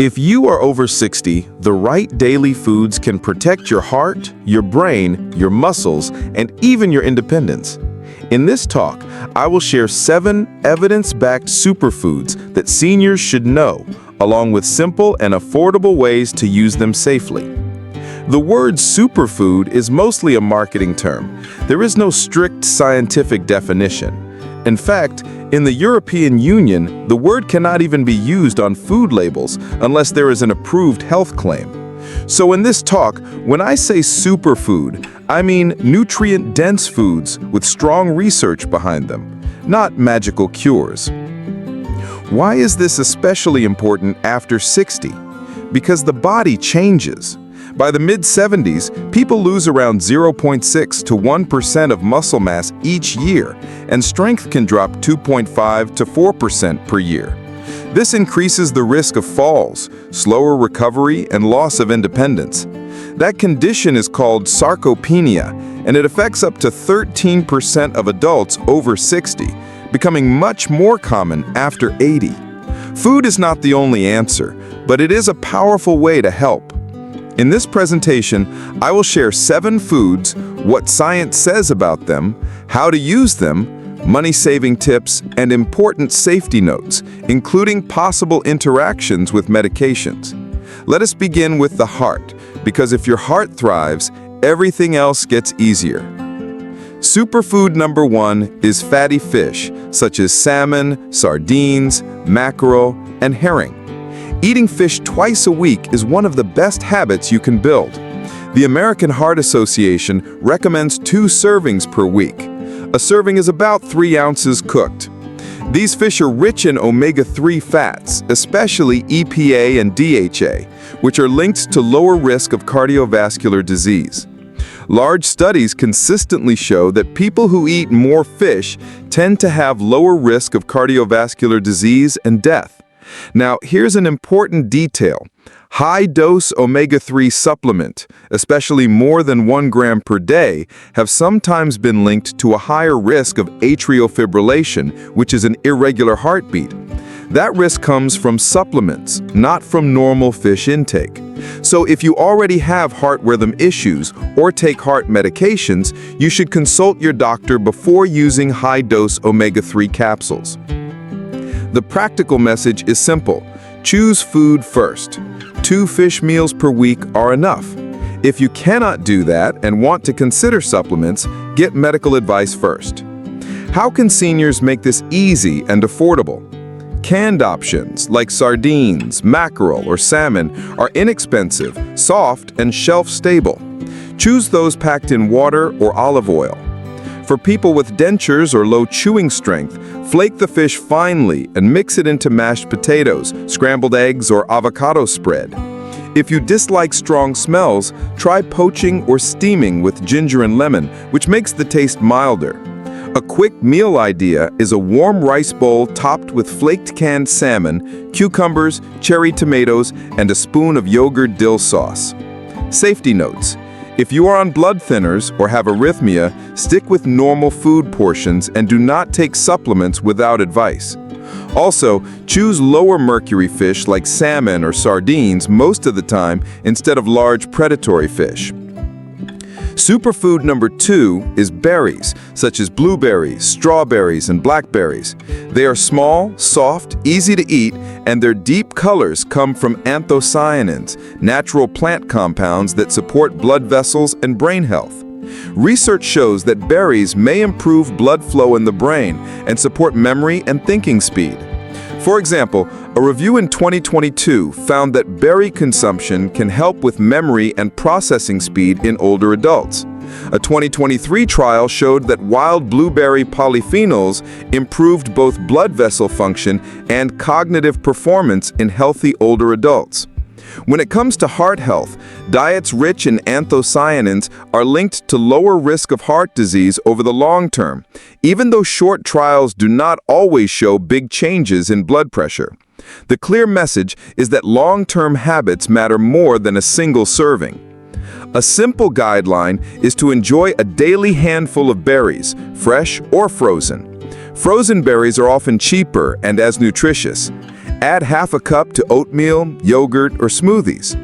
If you are over 60, the right daily foods can protect your heart, your brain, your muscles, and even your independence. In this talk, I will share 7 evidence-backed superfoods that seniors should know, along with simple and affordable ways to use them safely. The word superfood is mostly a marketing term. There is no strict scientific definition. In fact, in the European Union, the word cannot even be used on food labels unless there is an approved health claim. So in this talk, when I say superfood, I mean nutrient-dense foods with strong research behind them, not magical cures. Why is this especially important after 60? Because the body changes. By the mid-70s, people lose around 0.6 to 1% of muscle mass each year, and strength can drop 2.5 to 4% per year. This increases the risk of falls, slower recovery, and loss of independence. That condition is called sarcopenia, and it affects up to 13% of adults over 60, becoming much more common after 80. Food is not the only answer, but it is a powerful way to help. In this presentation, I will share 7 foods, what science says about them, how to use them, money-saving tips, and important safety notes, including possible interactions with medications. Let us begin with the heart, because if your heart thrives, everything else gets easier. Superfood number 1 is fatty fish, such as salmon, sardines, mackerel, and herring. Eating fish twice a week is one of the best habits you can build. The American Heart Association recommends 2 servings per week. A serving is about 3 ounces cooked. These fish are rich in omega-3 fats, especially EPA and DHA, which are linked to lower risk of cardiovascular disease. Large studies consistently show that people who eat more fish tend to have lower risk of cardiovascular disease and death. Now, here's an important detail. High-dose omega-3 supplement, especially more than 1 gram per day, have sometimes been linked to a higher risk of atrial fibrillation, which is an irregular heartbeat. That risk comes from supplements, not from normal fish intake. So if you already have heart rhythm issues or take heart medications, you should consult your doctor before using high-dose omega-3 capsules. The practical message is simple. Choose food first. 2 fish meals per week are enough. If you cannot do that and want to consider supplements, get medical advice first. How can seniors make this easy and affordable? Canned options like sardines, mackerel, or salmon are inexpensive, soft, and shelf-stable. Choose those packed in water or olive oil. For people with dentures or low chewing strength, flake the fish finely and mix it into mashed potatoes, scrambled eggs, or avocado spread. If you dislike strong smells, try poaching or steaming with ginger and lemon, which makes the taste milder. A quick meal idea is a warm rice bowl topped with flaked canned salmon, cucumbers, cherry tomatoes, and a spoon of yogurt dill sauce. Safety notes. If you are on blood thinners or have arrhythmia, stick with normal food portions and do not take supplements without advice. Also, choose lower mercury fish like salmon or sardines most of the time instead of large predatory fish. Superfood number 2 is berries, such as blueberries, strawberries, and blackberries. They are small, soft, easy to eat, and their deep colors come from anthocyanins, natural plant compounds that support blood vessels and brain health. Research shows that berries may improve blood flow in the brain and support memory and thinking speed. For example, a review in 2022 found that berry consumption can help with memory and processing speed in older adults. A 2023 trial showed that wild blueberry polyphenols improved both blood vessel function and cognitive performance in healthy older adults. When it comes to heart health, diets rich in anthocyanins are linked to lower risk of heart disease over the long term, even though short trials do not always show big changes in blood pressure. The clear message is that long-term habits matter more than a single serving. A simple guideline is to enjoy a daily handful of berries, fresh or frozen. Frozen berries are often cheaper and as nutritious. Add half a cup to oatmeal, yogurt, or smoothies.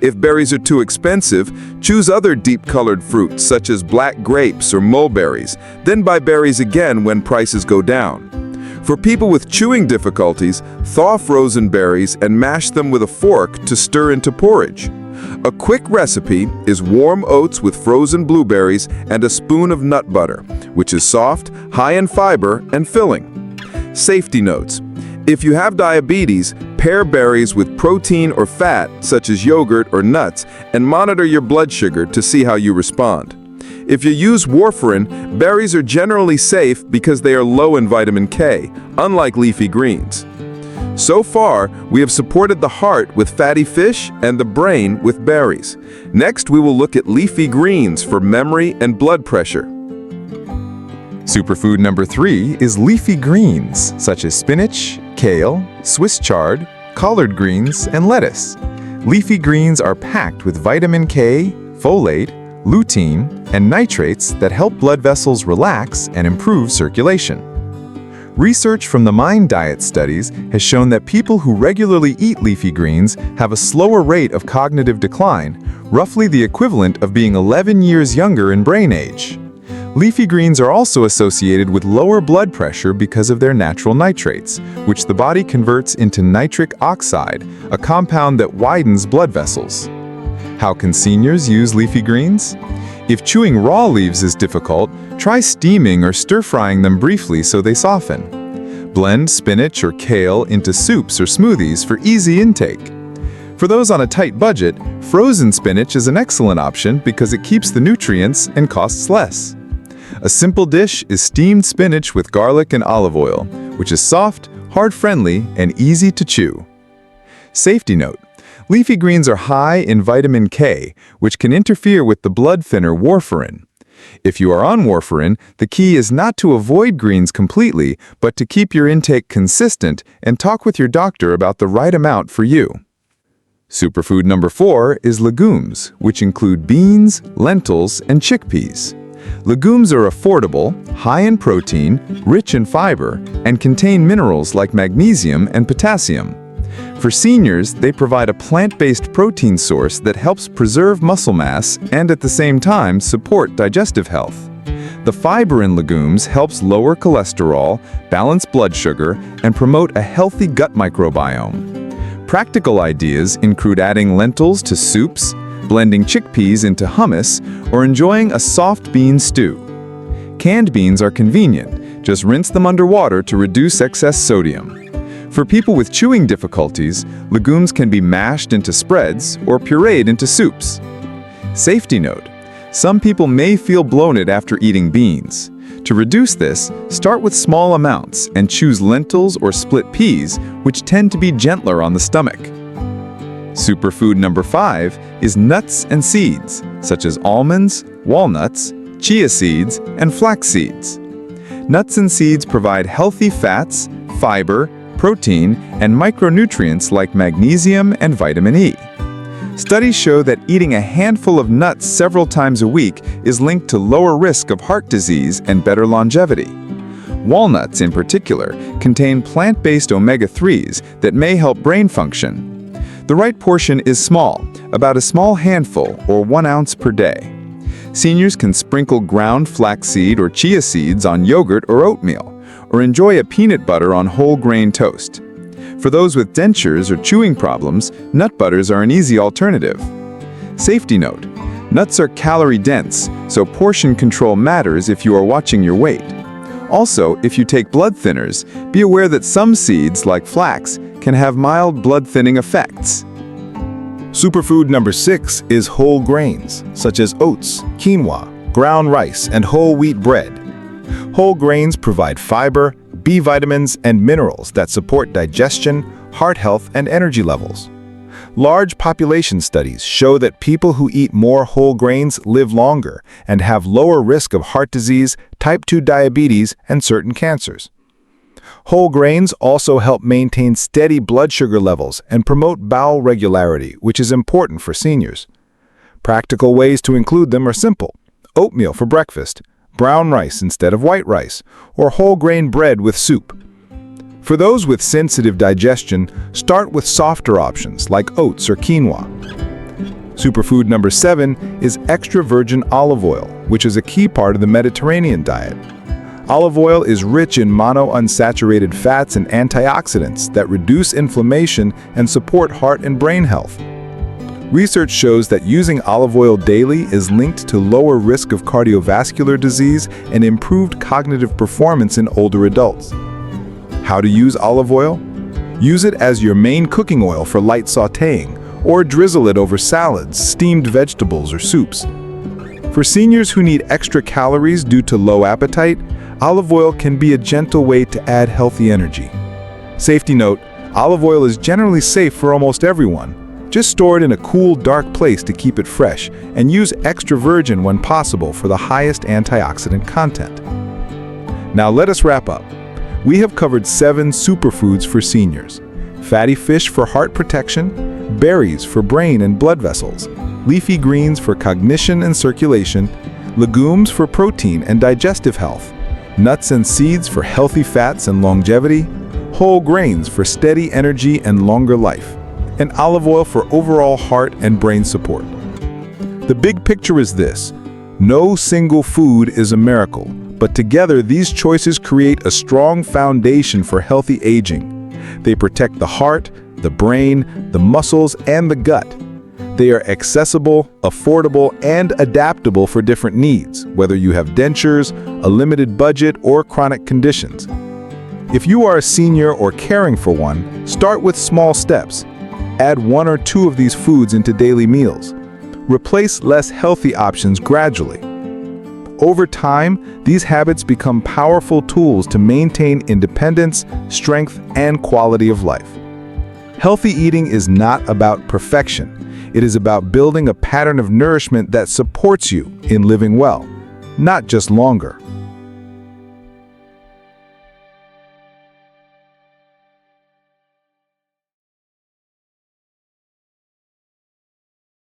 If berries are too expensive, choose other deep-colored fruits such as black grapes or mulberries, then buy berries again when prices go down. For people with chewing difficulties, thaw frozen berries and mash them with a fork to stir into porridge. A quick recipe is warm oats with frozen blueberries and a spoon of nut butter, which is soft, high in fiber, and filling. Safety notes. If you have diabetes, pair berries with protein or fat, such as yogurt or nuts, and monitor your blood sugar to see how you respond. If you use warfarin, berries are generally safe because they are low in vitamin K, unlike leafy greens. So far, we have supported the heart with fatty fish and the brain with berries. Next, we will look at leafy greens for memory and blood pressure. Superfood number 3 is leafy greens, such as spinach, kale, Swiss chard, collard greens, and lettuce. Leafy greens are packed with vitamin K, folate, lutein, and nitrates that help blood vessels relax and improve circulation. Research from the Mind Diet studies has shown that people who regularly eat leafy greens have a slower rate of cognitive decline, roughly the equivalent of being 11 years younger in brain age. Leafy greens are also associated with lower blood pressure because of their natural nitrates, which the body converts into nitric oxide, a compound that widens blood vessels. How can seniors use leafy greens? If chewing raw leaves is difficult, try steaming or stir-frying them briefly so they soften. Blend spinach or kale into soups or smoothies for easy intake. For those on a tight budget, frozen spinach is an excellent option because it keeps the nutrients and costs less. A simple dish is steamed spinach with garlic and olive oil, which is soft, heart-friendly, and easy to chew. Safety note: leafy greens are high in vitamin K, which can interfere with the blood thinner warfarin. If you are on warfarin, the key is not to avoid greens completely, but to keep your intake consistent and talk with your doctor about the right amount for you. Superfood number 4 is legumes, which include beans, lentils, and chickpeas. Legumes are affordable, high in protein, rich in fiber, and contain minerals like magnesium and potassium. For seniors, they provide a plant-based protein source that helps preserve muscle mass and at the same time support digestive health. The fiber in legumes helps lower cholesterol, balance blood sugar, and promote a healthy gut microbiome. Practical ideas include adding lentils to soups, blending chickpeas into hummus, or enjoying a soft bean stew. Canned beans are convenient. Just rinse them under water to reduce excess sodium. For people with chewing difficulties, legumes can be mashed into spreads or pureed into soups. Safety note: some people may feel bloated after eating beans. To reduce this, start with small amounts and choose lentils or split peas, which tend to be gentler on the stomach. Superfood number 5 is nuts and seeds, such as almonds, walnuts, chia seeds, and flax seeds. Nuts and seeds provide healthy fats, fiber, protein, and micronutrients like magnesium and vitamin E. Studies show that eating a handful of nuts several times a week is linked to lower risk of heart disease and better longevity. Walnuts, in particular, contain plant-based omega-3s that may help brain function. The right portion is small, about a small handful or 1 ounce per day. Seniors can sprinkle ground flaxseed or chia seeds on yogurt or oatmeal, or enjoy a peanut butter on whole grain toast. For those with dentures or chewing problems, nut butters are an easy alternative. Safety note: nuts are calorie dense, so portion control matters if you are watching your weight. Also, if you take blood thinners, be aware that some seeds, like flax, can have mild blood thinning effects. Superfood number 6 is whole grains, such as oats, quinoa, ground rice, and whole wheat bread. Whole grains provide fiber, B vitamins, and minerals that support digestion, heart health, and energy levels. Large population studies show that people who eat more whole grains live longer and have lower risk of heart disease, type 2 diabetes, and certain cancers. Whole grains also help maintain steady blood sugar levels and promote bowel regularity, which is important for seniors. Practical ways to include them are simple: oatmeal for breakfast, brown rice instead of white rice, or whole grain bread with soup. For those with sensitive digestion, start with softer options like oats or quinoa. Superfood number 7 is extra virgin olive oil, which is a key part of the Mediterranean diet. Olive oil is rich in monounsaturated fats and antioxidants that reduce inflammation and support heart and brain health. Research shows that using olive oil daily is linked to lower risk of cardiovascular disease and improved cognitive performance in older adults. How to use olive oil? Use it as your main cooking oil for light sautéing, or drizzle it over salads, steamed vegetables, or soups. For seniors who need extra calories due to low appetite, olive oil can be a gentle way to add healthy energy. Safety note, olive oil is generally safe for almost everyone. Just store it in a cool, dark place to keep it fresh, and use extra virgin when possible for the highest antioxidant content. Now let us wrap up. We have covered 7 superfoods for seniors: fatty fish for heart protection, berries for brain and blood vessels, leafy greens for cognition and circulation, legumes for protein and digestive health, nuts and seeds for healthy fats and longevity, whole grains for steady energy and longer life, and olive oil for overall heart and brain support. The big picture is this: no single food is a miracle, but together these choices create a strong foundation for healthy aging. They protect the heart, the brain, the muscles, and the gut. They are accessible, affordable, and adaptable for different needs, whether you have dentures, a limited budget, or chronic conditions. If you are a senior or caring for one, start with small steps. Add 1 or 2 of these foods into daily meals. Replace less healthy options gradually. Over time, these habits become powerful tools to maintain independence, strength, and quality of life. Healthy eating is not about perfection. It is about building a pattern of nourishment that supports you in living well, not just longer.